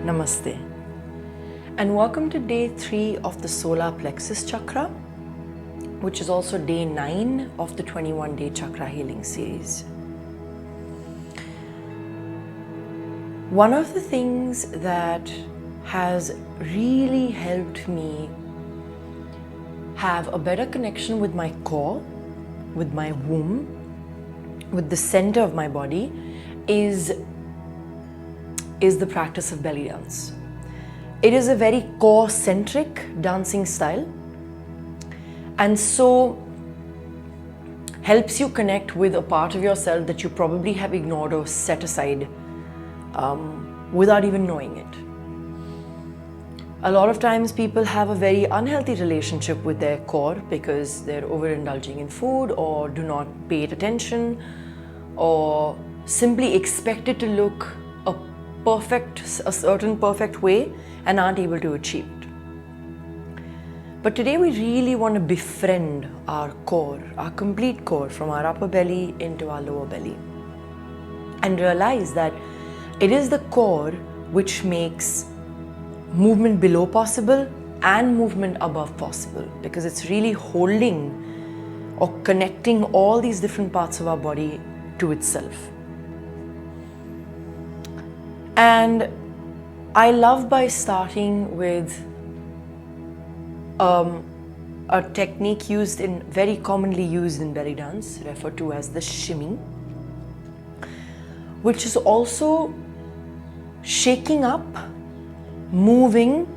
Namaste. And welcome to day 3 of the solar plexus chakra, which is also day 9 of the 21-day Chakra Healing Series. One of the things that has really helped me have a better connection with my core, with my womb, with the center of my body is the practice of belly dance. It is a very core-centric dancing style, and so helps you connect with a part of yourself that you probably have ignored or set aside without even knowing it. A lot of times people have a very unhealthy relationship with their core because they're overindulging in food or do not pay it attention or simply expect it to look a certain perfect way and aren't able to achieve it. But today we really want to befriend our core, our complete core, from our upper belly into our lower belly, and realize that it is the core which makes movement below possible and movement above possible, because it's really holding or connecting all these different parts of our body to itself. And I love by starting with a technique very commonly used in belly dance, referred to as the shimmy, which is also shaking up, moving,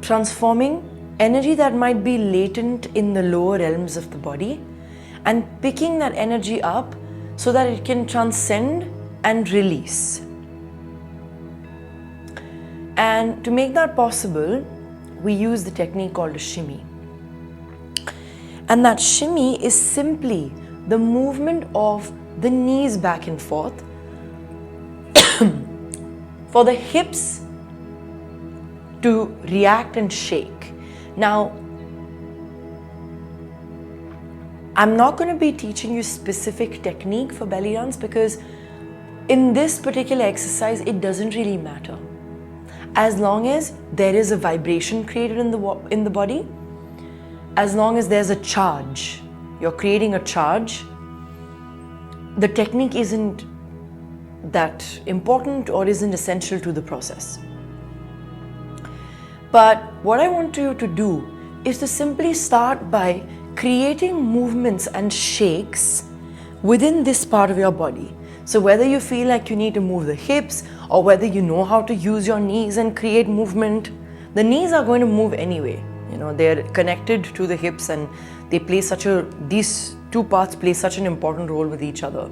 transforming energy that might be latent in the lower realms of the body and picking that energy up so that it can transcend and release. And to make that possible, we use the technique called a shimmy. And that shimmy is simply the movement of the knees back and forth for the hips to react and shake. Now, I'm not going to be teaching you specific technique for belly dance because in this particular exercise, it doesn't really matter. As long as there is a vibration created in the body, as long as there's a charge, you're creating a charge, the technique isn't that important or isn't essential to the process. But what I want you to do is to simply start by creating movements and shakes within this part of your body. So whether you feel like you need to move the hips or whether you know how to use your knees and create movement, the knees are going to move anyway. You know, they're connected to the hips and these two parts play such an important role with each other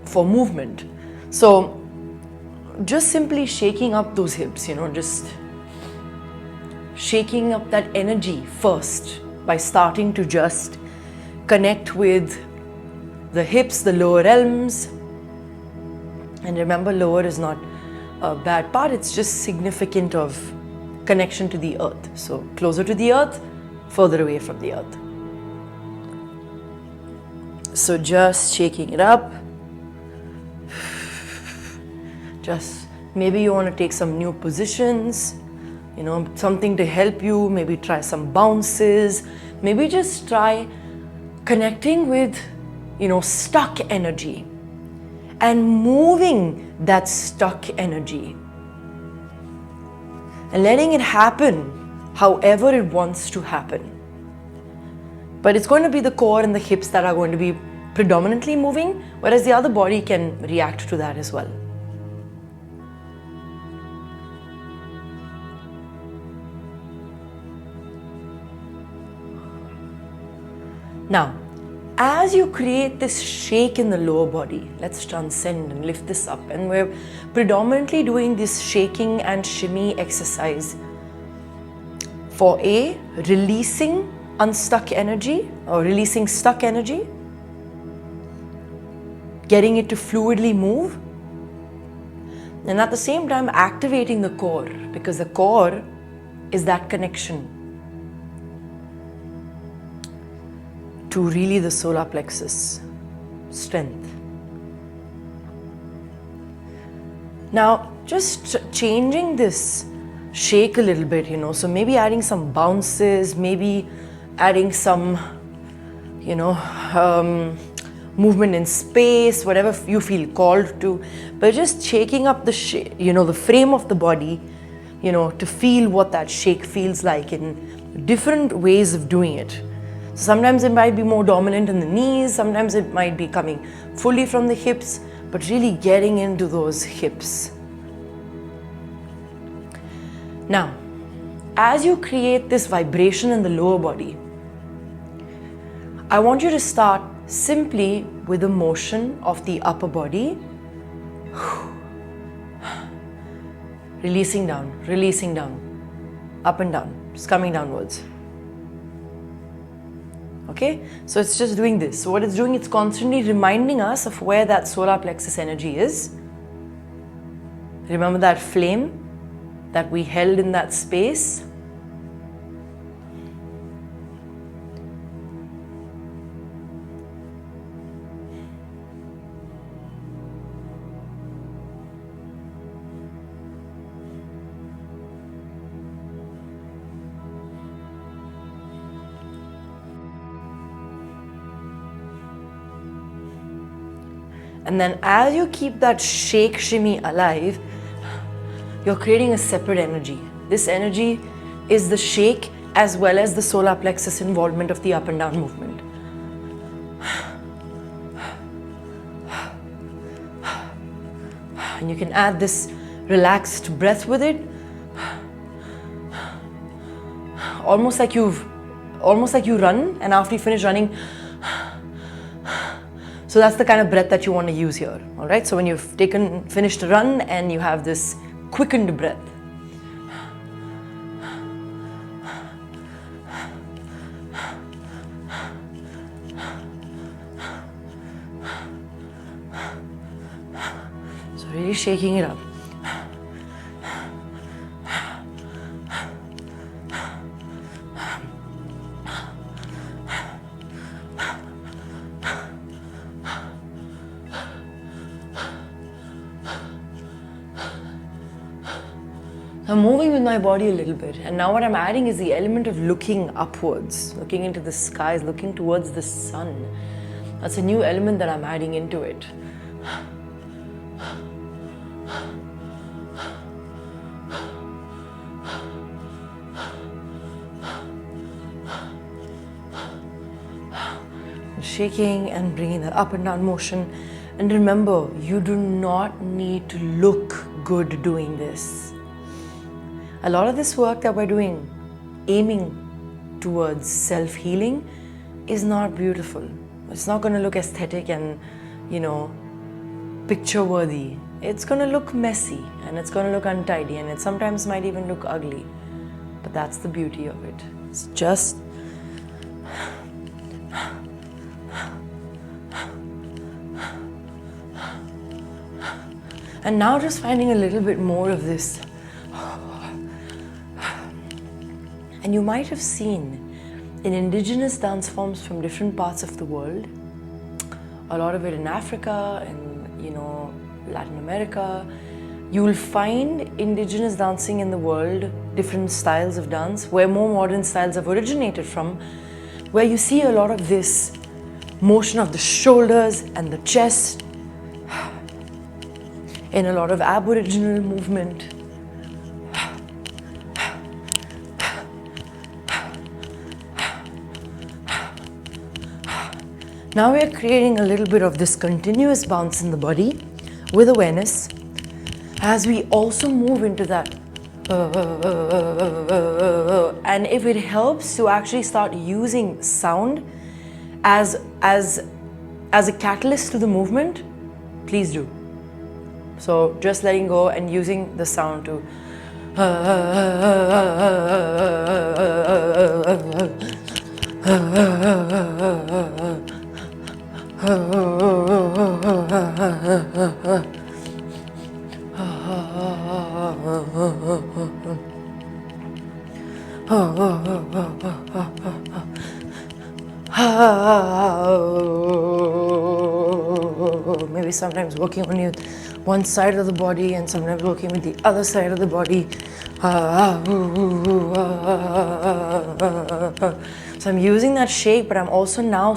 for movement. So just simply shaking up those hips, just shaking up that energy first by starting to just connect with the hips, the lower realms. And remember, lower is not a bad part, it's just significant of connection to the earth. So closer to the earth, further away from the earth. So just shaking it up. Just maybe you want to take some new positions, something to help you, maybe try some bounces, maybe just try connecting with stuck energy and moving that stuck energy and letting it happen however it wants to happen. But it's going to be the core and the hips that are going to be predominantly moving, whereas the other body can react to that as well. Now, as you create this shake in the lower body, let's transcend and lift this up. And we're predominantly doing this shaking and shimmy exercise for releasing unstuck energy or releasing stuck energy, getting it to fluidly move, and at the same time activating the core, because the core is that connection to really the solar plexus strength. Now, just changing this shake a little bit, you know, so maybe adding some bounces, maybe adding some, you know, movement in space, whatever you feel called to, but just shaking up the, you know, the frame of the body, you know, to feel what that shake feels like in different ways of doing it. So sometimes it might be more dominant in the knees, sometimes it might be coming fully from the hips, but really getting into those hips. Now, as you create this vibration in the lower body, I want you to start simply with the motion of the upper body. Releasing down, up and down, just coming downwards. Okay, so it's just doing this. So what it's doing, it's constantly reminding us of where that solar plexus energy is. Remember that flame that we held in that space? And then as you keep that shake shimmy alive, you're creating a separate energy. This energy is the shake as well as the solar plexus involvement of the up and down movement. And you can add this relaxed breath with it. Almost like you run, and after you finish running, so that's the kind of breath that you want to use here, all right? So when you've finished a run and you have this quickened breath. So really shaking it up. I'm moving with my body a little bit, and now what I'm adding is the element of looking upwards, looking into the skies, looking towards the sun. That's a new element that I'm adding into it. Shaking and bringing that up and down motion. And remember, you do not need to look good doing this. A lot of this work that we're doing, aiming towards self-healing, is not beautiful. It's not going to look aesthetic and, you know, picture-worthy. It's going to look messy and it's going to look untidy, and it sometimes might even look ugly. But that's the beauty of it. It's just and now just finding a little bit more of this. And you might have seen in indigenous dance forms from different parts of the world, a lot of it in Africa and, you know, Latin America, you will find indigenous dancing in the world, different styles of dance, where more modern styles have originated from, where you see a lot of this motion of the shoulders and the chest, in a lot of Aboriginal movement. Now we are creating a little bit of this continuous bounce in the body with awareness as we also move into that. And if it helps to actually start using sound as a catalyst to the movement, please do. So just letting go and using the sound to Maybe sometimes working only with one side of the body and sometimes working with the other side of the body. So I'm using that shake, but I'm also now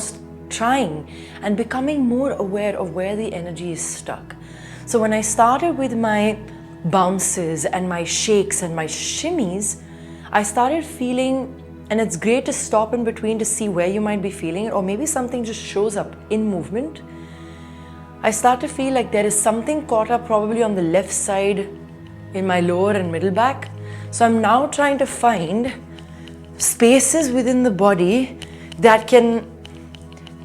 trying and becoming more aware of where the energy is stuck. So when I started with my bounces and my shakes and my shimmies, I started feeling, and it's great to stop in between to see where you might be feeling it, or maybe something just shows up in movement. I start to feel like there is something caught up probably on the left side in my lower and middle back. So I'm now trying to find spaces within the body that can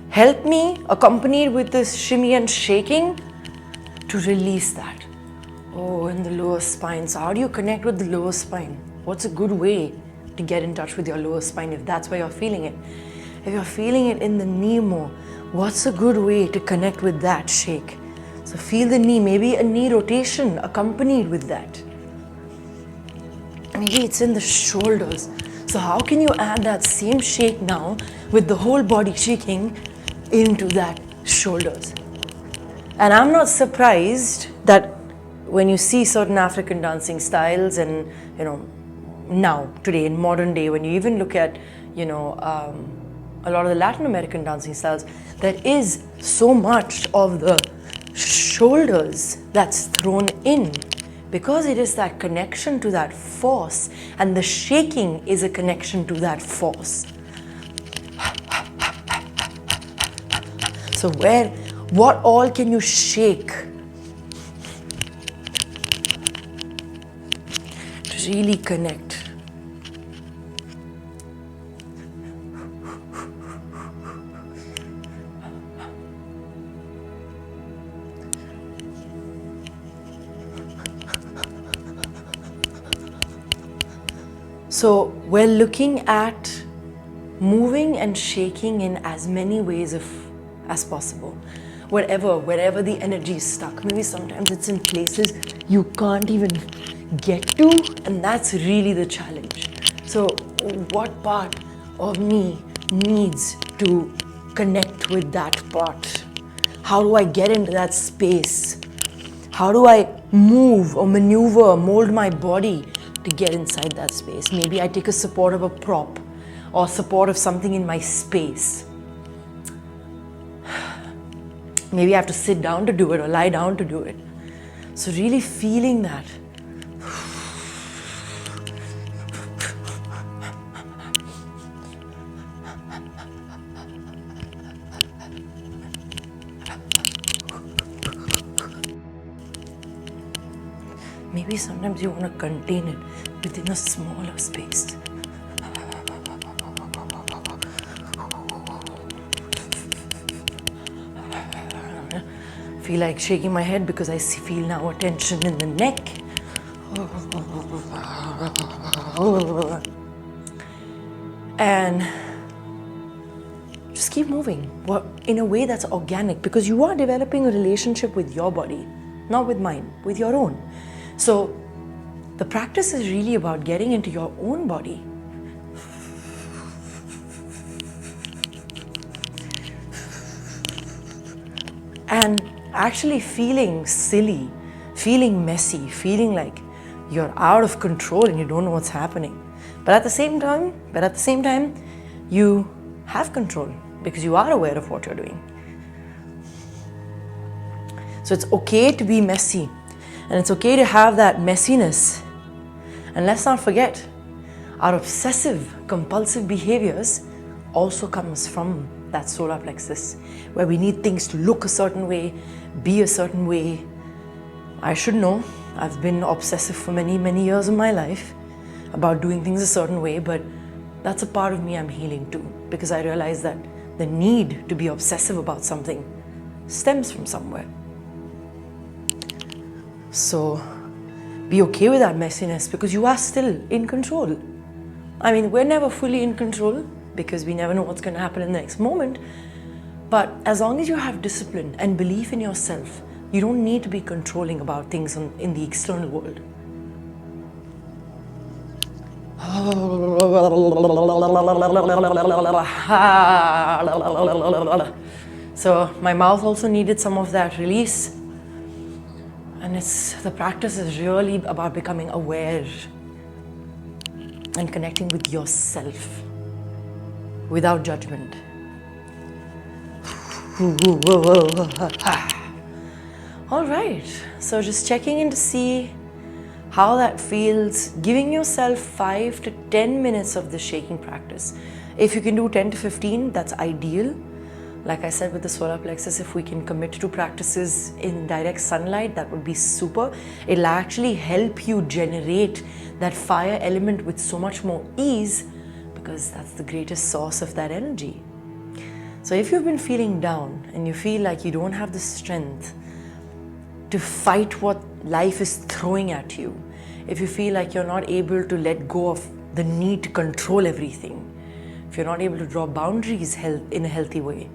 help me, accompanied with this shimmy and shaking, to release that. Oh, in the lower spine. So how do you connect with the lower spine? What's a good way to get in touch with your lower spine if that's where you're feeling it? If you're feeling it in the knee more, what's a good way to connect with that shake? So feel the knee, maybe a knee rotation accompanied with that. Maybe it's in the shoulders. So how can you add that same shake now with the whole body shaking into that shoulders? And I'm not surprised that when you see certain African dancing styles and, now, today, in modern day, when you even look at, a lot of the Latin American dancing styles, there is so much of the shoulders that's thrown in because it is that connection to that force, and the shaking is a connection to that force. So what all can you shake to really connect? So we're looking at moving and shaking in as many ways as possible. Wherever the energy is stuck. Maybe sometimes it's in places you can't even get to, and that's really the challenge. So what part of me needs to connect with that part? How do I get into that space? How do I move or maneuver, mold my body to get inside that space? Maybe I take a support of a prop or support of something in my space. Maybe I have to sit down to do it or lie down to do it. So really feeling that. Maybe sometimes you want to contain it within a smaller space. Feel like shaking my head because I feel now a tension in the neck. And just keep moving in a way that's organic, because you are developing a relationship with your body, not with mine, with your own. So the practice is really about getting into your own body. And actually feeling silly, feeling messy, feeling like you're out of control and you don't know what's happening. But at the same time, you have control because you are aware of what you're doing. So it's okay to be messy, and it's okay to have that messiness. And let's not forget, our obsessive, compulsive behaviors also comes from that solar plexus, where we need things to look a certain way, be a certain way. I should know, I've been obsessive for many, many years of my life about doing things a certain way, but that's a part of me I'm healing too, because I realize that the need to be obsessive about something stems from somewhere. So be okay with that messiness, because you are still in control. I mean, we're never fully in control because we never know what's going to happen in the next moment. But as long as you have discipline and belief in yourself, you don't need to be controlling about things in the external world. So my mouth also needed some of that release. And the practice is really about becoming aware and connecting with yourself without judgment. All right, so just checking in to see how that feels, giving yourself 5 to 10 minutes of the shaking practice. If you can do 10 to 15, that's ideal. Like I said with the solar plexus, if we can commit to practices in direct sunlight, that would be super. It'll actually help you generate that fire element with so much more ease, because that's the greatest source of that energy. So if you've been feeling down and you feel like you don't have the strength to fight what life is throwing at you, if you feel like you're not able to let go of the need to control everything, if you're not able to draw boundaries in a healthy way,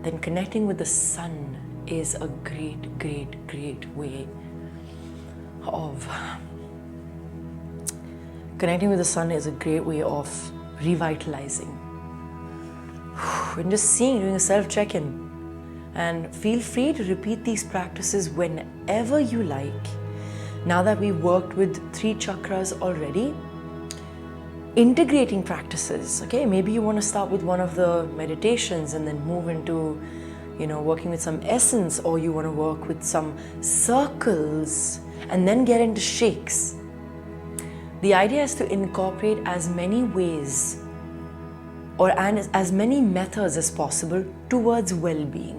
then connecting with the sun is a great, great, great way of connecting with the sun is a great way of revitalizing. And just doing a self-check-in. And feel free to repeat these practices whenever you like. Now that we've worked with 3 chakras already, integrating practices, okay? Maybe you want to start with one of the meditations and then move into, working with some essence, or you want to work with some circles and then get into shakes. The idea is to incorporate as many ways and as many methods as possible towards well-being.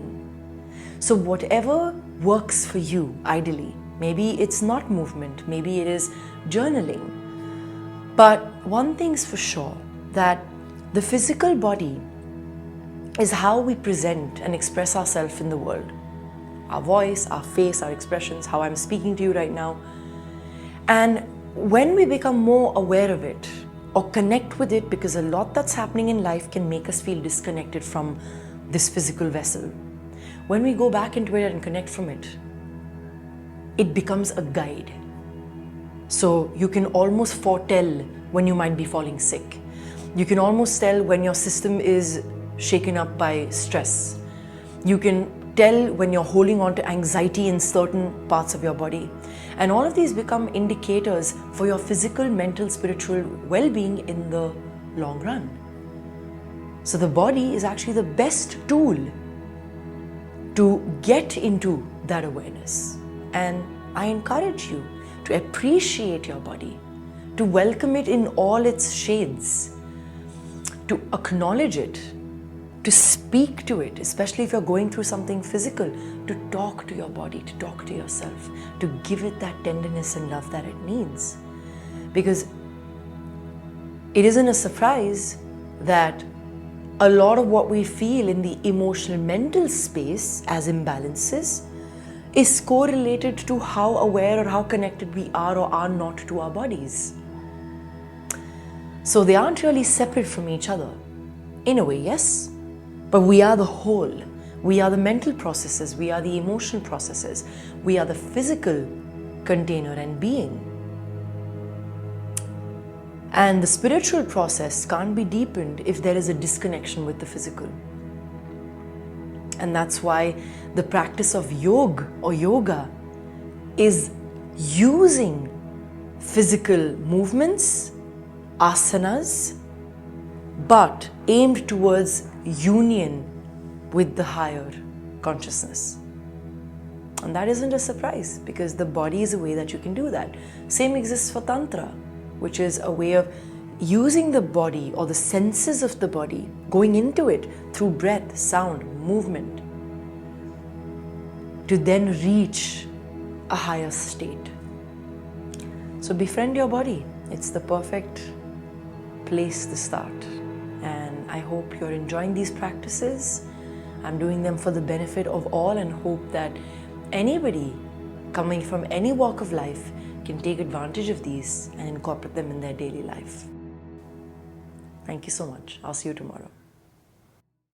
So whatever works for you, ideally, maybe it's not movement, maybe it is journaling. But one thing's for sure, that the physical body is how we present and express ourselves in the world. Our voice, our face, our expressions, how I'm speaking to you right now. And when we become more aware of it, or connect with it, because a lot that's happening in life can make us feel disconnected from this physical vessel. When we go back into it and connect from it, it becomes a guide. So you can almost foretell when you might be falling sick. You can almost tell when your system is shaken up by stress. You can tell when you're holding on to anxiety in certain parts of your body. And all of these become indicators for your physical, mental, spiritual well-being in the long run. So the body is actually the best tool to get into that awareness. And I encourage you to appreciate your body, to welcome it in all its shades, to acknowledge it, to speak to it, especially if you're going through something physical, to talk to your body, to talk to yourself, to give it that tenderness and love that it needs. Because it isn't a surprise that a lot of what we feel in the emotional mental space as imbalances is correlated to how aware or how connected we are or are not to our bodies. So they aren't really separate from each other. In a way, yes. But we are the whole. We are the mental processes. We are the emotional processes. We are the physical container and being. And the spiritual process can't be deepened if there is a disconnection with the physical. And that's why the practice of yoga is using physical movements, asanas, but aimed towards union with the higher consciousness. And that isn't a surprise, because the body is a way that you can do that. Same exists for Tantra, which is a way of using the body or the senses of the body, going into it through breath, sound, movement, to then reach a higher state. So befriend your body. It's the perfect place to start. And I hope you're enjoying these practices. I'm doing them for the benefit of all, and hope that anybody coming from any walk of life can take advantage of these and incorporate them in their daily life. Thank you so much. I'll see you tomorrow.